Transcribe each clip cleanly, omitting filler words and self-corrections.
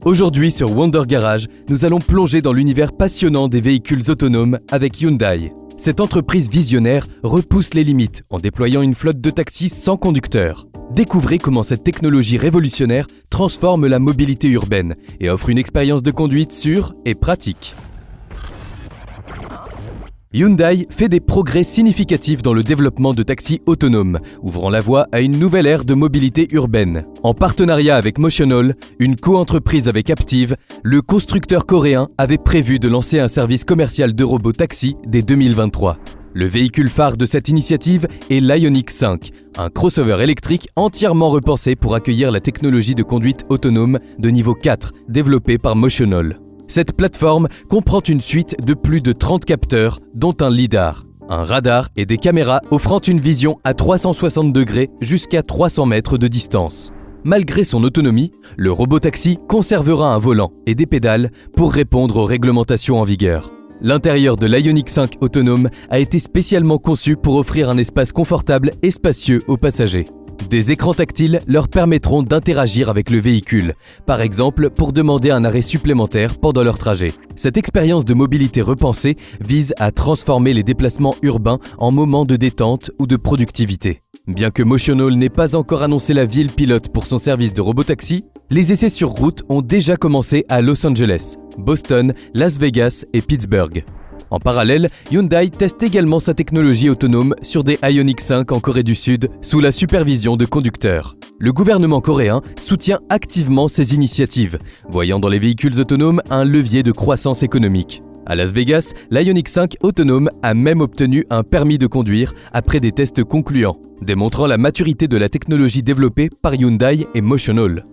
Aujourd'hui sur Wonder Garage, nous allons plonger dans l'univers passionnant des véhicules autonomes avec Hyundai. Cette entreprise visionnaire repousse les limites en déployant une flotte de taxis sans conducteur. Découvrez comment cette technologie révolutionnaire transforme la mobilité urbaine et offre une expérience de conduite sûre et pratique. Hyundai fait des progrès significatifs dans le développement de taxis autonomes, ouvrant la voie à une nouvelle ère de mobilité urbaine. En partenariat avec Motional, une co-entreprise avec Aptiv, le constructeur coréen avait prévu de lancer un service commercial de robots taxi dès 2023. Le véhicule phare de cette initiative est l'Ioniq 5, un crossover électrique entièrement repensé pour accueillir la technologie de conduite autonome de niveau 4, développée par Motional. Cette plateforme comprend une suite de plus de 30 capteurs, dont un lidar, un radar et des caméras offrant une vision à 360 degrés jusqu'à 300 mètres de distance. Malgré son autonomie, le robotaxi conservera un volant et des pédales pour répondre aux réglementations en vigueur. L'intérieur de l'Ioniq 5 autonome a été spécialement conçu pour offrir un espace confortable et spacieux aux passagers. Des écrans tactiles leur permettront d'interagir avec le véhicule, par exemple pour demander un arrêt supplémentaire pendant leur trajet. Cette expérience de mobilité repensée vise à transformer les déplacements urbains en moments de détente ou de productivité. Bien que Motional n'ait pas encore annoncé la ville pilote pour son service de robotaxi, les essais sur route ont déjà commencé à Los Angeles, Boston, Las Vegas et Pittsburgh. En parallèle, Hyundai teste également sa technologie autonome sur des Ioniq 5 en Corée du Sud sous la supervision de conducteurs. Le gouvernement coréen soutient activement ces initiatives, voyant dans les véhicules autonomes un levier de croissance économique. À Las Vegas, l'Ioniq 5 autonome a même obtenu un permis de conduire après des tests concluants, démontrant la maturité de la technologie développée par Hyundai et Motional.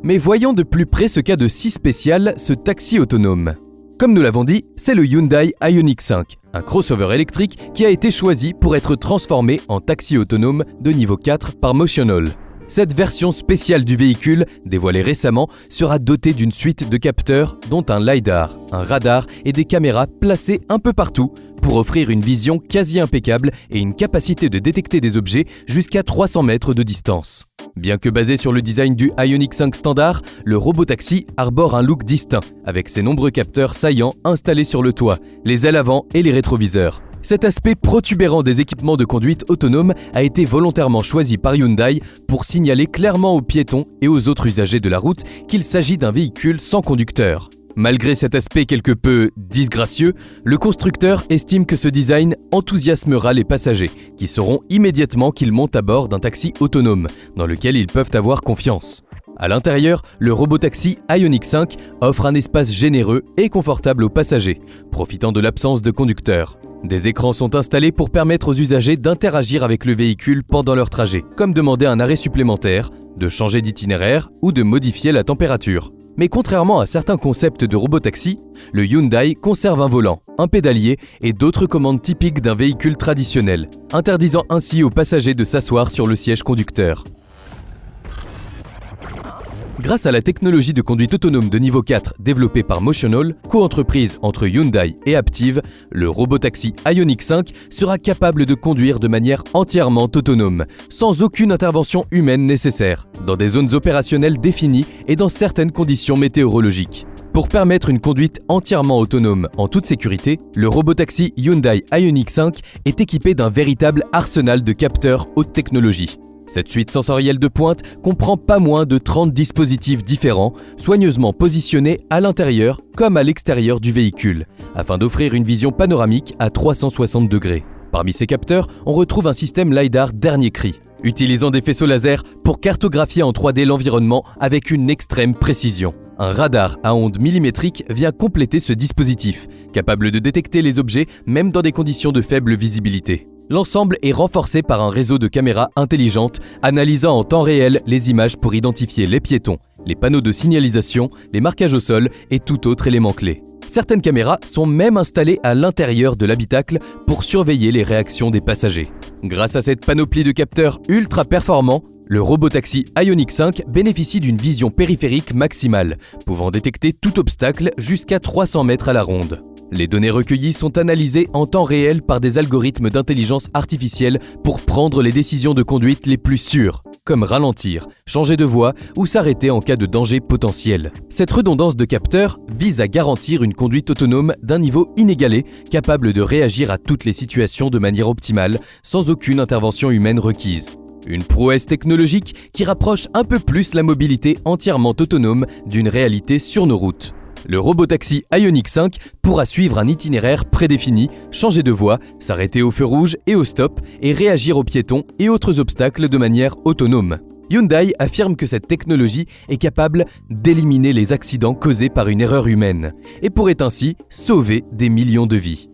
Mais voyons de plus près ce cas de si spécial, ce taxi autonome. Comme nous l'avons dit, c'est le Hyundai Ioniq 5, un crossover électrique qui a été choisi pour être transformé en taxi autonome de niveau 4 par Motional. Cette version spéciale du véhicule, dévoilée récemment, sera dotée d'une suite de capteurs dont un lidar, un radar et des caméras placées un peu partout pour offrir une vision quasi impeccable et une capacité de détecter des objets jusqu'à 300 mètres de distance. Bien que basé sur le design du Ioniq 5 standard, le robotaxi arbore un look distinct, avec ses nombreux capteurs saillants installés sur le toit, les ailes avant et les rétroviseurs. Cet aspect protubérant des équipements de conduite autonome a été volontairement choisi par Hyundai pour signaler clairement aux piétons et aux autres usagers de la route qu'il s'agit d'un véhicule sans conducteur. Malgré cet aspect quelque peu disgracieux, le constructeur estime que ce design enthousiasmera les passagers, qui sauront immédiatement qu'ils montent à bord d'un taxi autonome, dans lequel ils peuvent avoir confiance. À l'intérieur, le robotaxi Ioniq 5 offre un espace généreux et confortable aux passagers, profitant de l'absence de conducteur. Des écrans sont installés pour permettre aux usagers d'interagir avec le véhicule pendant leur trajet, comme demander un arrêt supplémentaire, de changer d'itinéraire ou de modifier la température. Mais contrairement à certains concepts de robotaxi, le Hyundai conserve un volant, un pédalier et d'autres commandes typiques d'un véhicule traditionnel, interdisant ainsi aux passagers de s'asseoir sur le siège conducteur. Grâce à la technologie de conduite autonome de niveau 4 développée par Motional, co-entreprise entre Hyundai et Aptiv, le robotaxi Ioniq 5 sera capable de conduire de manière entièrement autonome, sans aucune intervention humaine nécessaire, dans des zones opérationnelles définies et dans certaines conditions météorologiques. Pour permettre une conduite entièrement autonome en toute sécurité, le robotaxi Hyundai Ioniq 5 est équipé d'un véritable arsenal de capteurs haute technologie. Cette suite sensorielle de pointe comprend pas moins de 30 dispositifs différents, soigneusement positionnés à l'intérieur comme à l'extérieur du véhicule, afin d'offrir une vision panoramique à 360 degrés. Parmi ces capteurs, on retrouve un système LiDAR dernier cri, utilisant des faisceaux laser pour cartographier en 3D l'environnement avec une extrême précision. Un radar à ondes millimétriques vient compléter ce dispositif, capable de détecter les objets même dans des conditions de faible visibilité. L'ensemble est renforcé par un réseau de caméras intelligentes analysant en temps réel les images pour identifier les piétons, les panneaux de signalisation, les marquages au sol et tout autre élément clé. Certaines caméras sont même installées à l'intérieur de l'habitacle pour surveiller les réactions des passagers. Grâce à cette panoplie de capteurs ultra performants, le robotaxi Ioniq 5 bénéficie d'une vision périphérique maximale, pouvant détecter tout obstacle jusqu'à 300 mètres à la ronde. Les données recueillies sont analysées en temps réel par des algorithmes d'intelligence artificielle pour prendre les décisions de conduite les plus sûres, comme ralentir, changer de voie ou s'arrêter en cas de danger potentiel. Cette redondance de capteurs vise à garantir une conduite autonome d'un niveau inégalé, capable de réagir à toutes les situations de manière optimale, sans aucune intervention humaine requise. Une prouesse technologique qui rapproche un peu plus la mobilité entièrement autonome d'une réalité sur nos routes. Le robotaxi Ioniq 5 pourra suivre un itinéraire prédéfini, changer de voie, s'arrêter au feu rouge et au stop et réagir aux piétons et autres obstacles de manière autonome. Hyundai affirme que cette technologie est capable d'éliminer les accidents causés par une erreur humaine et pourrait ainsi sauver des millions de vies.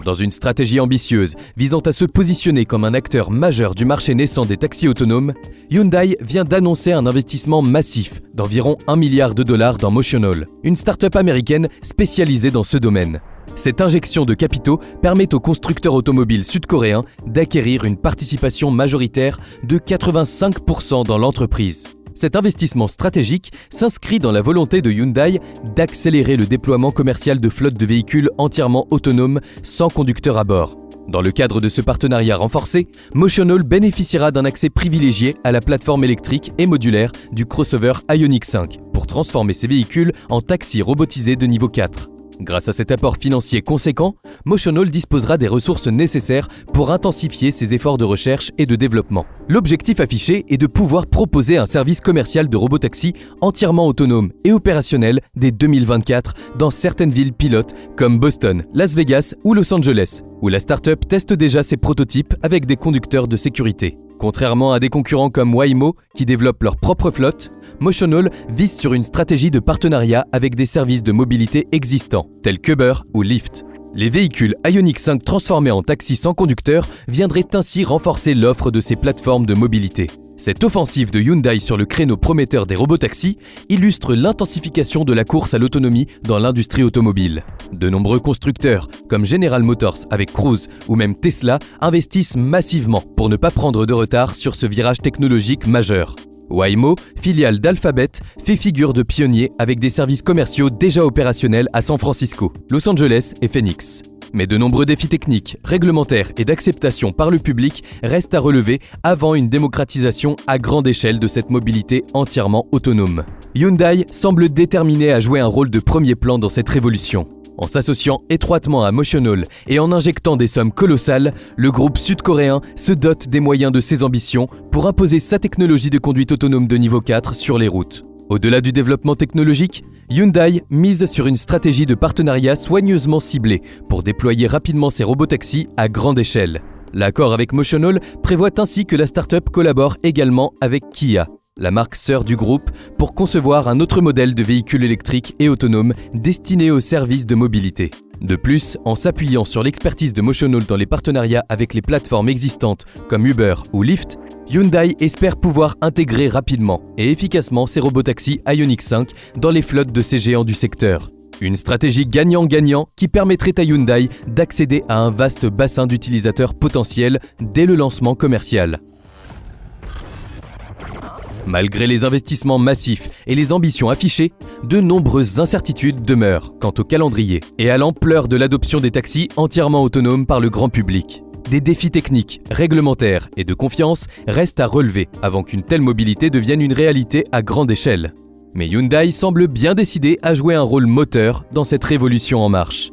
Dans une stratégie ambitieuse visant à se positionner comme un acteur majeur du marché naissant des taxis autonomes, Hyundai vient d'annoncer un investissement massif d'environ $1 milliard dans Motional, une start-up américaine spécialisée dans ce domaine. Cette injection de capitaux permet au constructeur automobile sud-coréen d'acquérir une participation majoritaire de 85% dans l'entreprise. Cet investissement stratégique s'inscrit dans la volonté de Hyundai d'accélérer le déploiement commercial de flottes de véhicules entièrement autonomes sans conducteur à bord. Dans le cadre de ce partenariat renforcé, Motional bénéficiera d'un accès privilégié à la plateforme électrique et modulaire du crossover Ioniq 5 pour transformer ces véhicules en taxis robotisés de niveau 4. Grâce à cet apport financier conséquent, Motional disposera des ressources nécessaires pour intensifier ses efforts de recherche et de développement. L'objectif affiché est de pouvoir proposer un service commercial de robotaxi entièrement autonome et opérationnel dès 2024 dans certaines villes pilotes comme Boston, Las Vegas ou Los Angeles, où la start-up teste déjà ses prototypes avec des conducteurs de sécurité. Contrairement à des concurrents comme Waymo qui développent leur propre flotte, Motional vise sur une stratégie de partenariat avec des services de mobilité existants, tels qu'Uber ou Lyft. Les véhicules Ioniq 5 transformés en taxis sans conducteur viendraient ainsi renforcer l'offre de ces plateformes de mobilité. Cette offensive de Hyundai sur le créneau prometteur des robotaxis illustre l'intensification de la course à l'autonomie dans l'industrie automobile. De nombreux constructeurs, comme General Motors avec Cruise ou même Tesla, investissent massivement pour ne pas prendre de retard sur ce virage technologique majeur. Waymo, filiale d'Alphabet, fait figure de pionnier avec des services commerciaux déjà opérationnels à San Francisco, Los Angeles et Phoenix. Mais de nombreux défis techniques, réglementaires et d'acceptation par le public restent à relever avant une démocratisation à grande échelle de cette mobilité entièrement autonome. Hyundai semble déterminé à jouer un rôle de premier plan dans cette révolution. En s'associant étroitement à Motional et en injectant des sommes colossales, le groupe sud-coréen se dote des moyens de ses ambitions pour imposer sa technologie de conduite autonome de niveau 4 sur les routes. Au-delà du développement technologique, Hyundai mise sur une stratégie de partenariat soigneusement ciblée pour déployer rapidement ses robotaxis à grande échelle. L'accord avec Motional prévoit ainsi que la start-up collabore également avec Kia, la marque sœur du groupe, pour concevoir un autre modèle de véhicule électrique et autonome destiné aux services de mobilité. De plus, en s'appuyant sur l'expertise de Motional dans les partenariats avec les plateformes existantes comme Uber ou Lyft, Hyundai espère pouvoir intégrer rapidement et efficacement ses robotaxis Ioniq 5 dans les flottes de ces géants du secteur. Une stratégie gagnant-gagnant qui permettrait à Hyundai d'accéder à un vaste bassin d'utilisateurs potentiels dès le lancement commercial. Malgré les investissements massifs et les ambitions affichées, de nombreuses incertitudes demeurent quant au calendrier et à l'ampleur de l'adoption des taxis entièrement autonomes par le grand public. Des défis techniques, réglementaires et de confiance restent à relever avant qu'une telle mobilité devienne une réalité à grande échelle. Mais Hyundai semble bien décidé à jouer un rôle moteur dans cette révolution en marche.